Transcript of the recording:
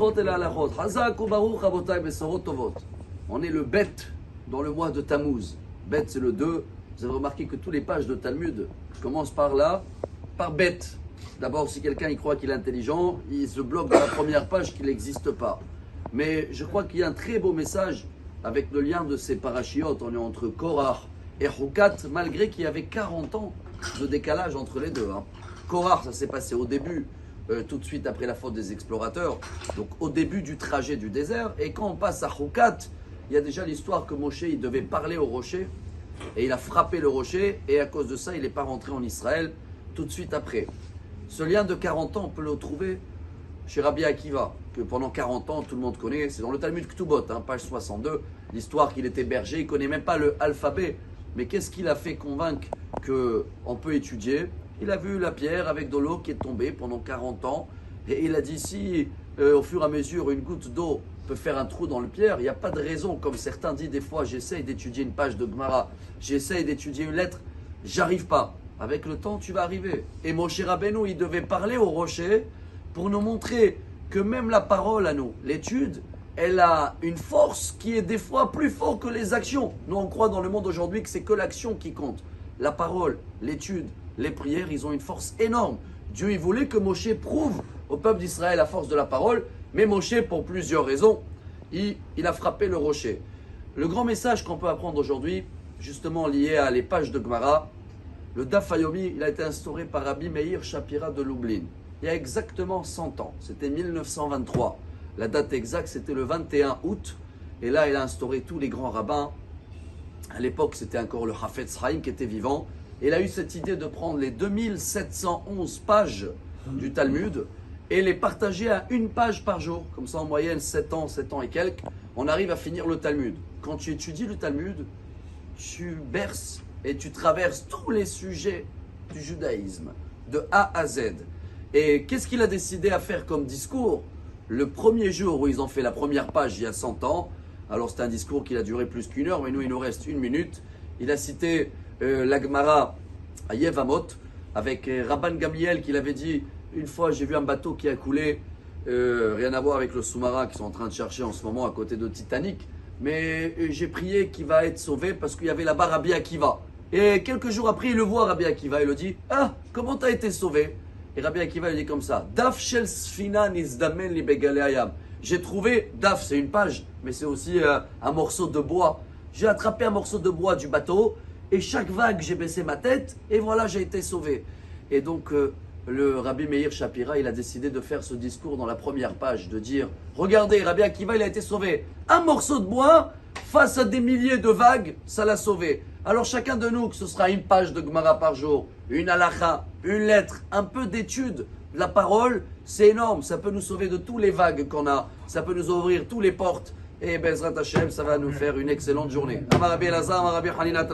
Tosfot et la halachot. Hazak ou baruch rabotai besorot tovot. On est le Bet dans le mois de Tammuz. Bet, c'est le 2. Vous avez remarqué que toutes les pages de Talmud commencent par là, par Bet. D'abord, si quelqu'un y croit qu'il est intelligent, il se bloque dans la première page qu'il n'existe pas. Mais je crois qu'il y a un très beau message avec le lien de ces parachiotes. On est entre Korach et Hukat, malgré qu'il y avait 40 ans de décalage entre les deux. Korach, ça s'est passé au début, tout de suite après la faute des explorateurs, donc au début du trajet du désert. Et quand on passe à Hukat, il y a déjà l'histoire que Moshe il devait parler au rocher, et il a frappé le rocher, et à cause de ça, il n'est pas rentré en Israël tout de suite après. Ce lien de 40 ans, on peut le trouver chez Rabbi Akiva, que pendant 40 ans, tout le monde connaît, c'est dans le Talmud Ktubot, page 62, l'histoire qu'il était berger, il ne connaît même pas l'alphabet. Mais qu'est-ce qu'il a fait convaincre qu'on peut étudier? Il a vu la pierre avec de l'eau qui est tombée pendant 40 ans, et il a dit, si au fur et à mesure, une goutte d'eau peut faire un trou dans le pierre, il n'y a pas de raison, comme certains disent des fois, j'essaye d'étudier une page de Gemara, j'essaye d'étudier une lettre, j'arrive pas. Avec le temps, tu vas arriver. Et Moshe Rabbeinu, il devait parler au rocher pour nous montrer que même la parole à nous, l'étude, elle a une force qui est des fois plus forte que les actions. Nous, on croit dans le monde aujourd'hui que c'est que l'action qui compte. La parole, l'étude, les prières, ils ont une force énorme. Dieu, il voulait que Moshe prouve au peuple d'Israël la force de la parole, mais Moshe, pour plusieurs raisons, il a frappé le rocher. Le grand message qu'on peut apprendre aujourd'hui, justement lié à les pages de Gemara, le Daf Yomi, il a été instauré par Rabbi Meir Shapira de Lublin. Il y a exactement 100 ans, c'était 1923. La date exacte, c'était le 21 août. Et là, il a instauré tous les grands rabbins. À l'époque, c'était encore le Hafetz Chaim qui était vivant. Et il a eu cette idée de prendre les 2711 pages du Talmud et les partager à une page par jour. Comme ça, en moyenne, 7 ans et quelques, on arrive à finir le Talmud. Quand tu étudies le Talmud, tu berces et tu traverses tous les sujets du judaïsme, de A à Z. Et qu'est-ce qu'il a décidé à faire comme discours? Le premier jour où ils ont fait la première page il y a 100 ans, alors c'est un discours qui a duré plus qu'une heure, mais nous il nous reste une minute. Il a cité la Gemara à Yevamot avec Rabban Gamliel qui l'avait dit, une fois j'ai vu un bateau qui a coulé, rien à voir avec le sous-marin qu'ils sont en train de chercher en ce moment à côté de Titanic, mais j'ai prié qu'il va être sauvé parce qu'il y avait là-bas Rabbi Akiva. Et quelques jours après il le voit Rabbi Akiva, il le dit, ah, comment t'as été sauvé? Et Rabbi Akiva il dit comme ça, Daf shel sfina nizdamen li begale hayam. J'ai trouvé, Daf c'est une page, mais c'est aussi un morceau de bois. J'ai attrapé un morceau de bois du bateau, et chaque vague j'ai baissé ma tête, et voilà j'ai été sauvé. Et donc le Rabbi Meir Shapira il a décidé de faire ce discours dans la première page, de dire, regardez Rabbi Akiva il a été sauvé. Un morceau de bois, face à des milliers de vagues, ça l'a sauvé. Alors chacun de nous, que ce sera une page de Gemara par jour, une halakha, une lettre, un peu d'étude, la parole, c'est énorme. Ça peut nous sauver de tous les vagues qu'on a. Ça peut nous ouvrir toutes les portes. Et Bezrat Hashem, ça va nous faire une excellente journée. Amar Rabbi Elazar, Amar Rabbi Hanina.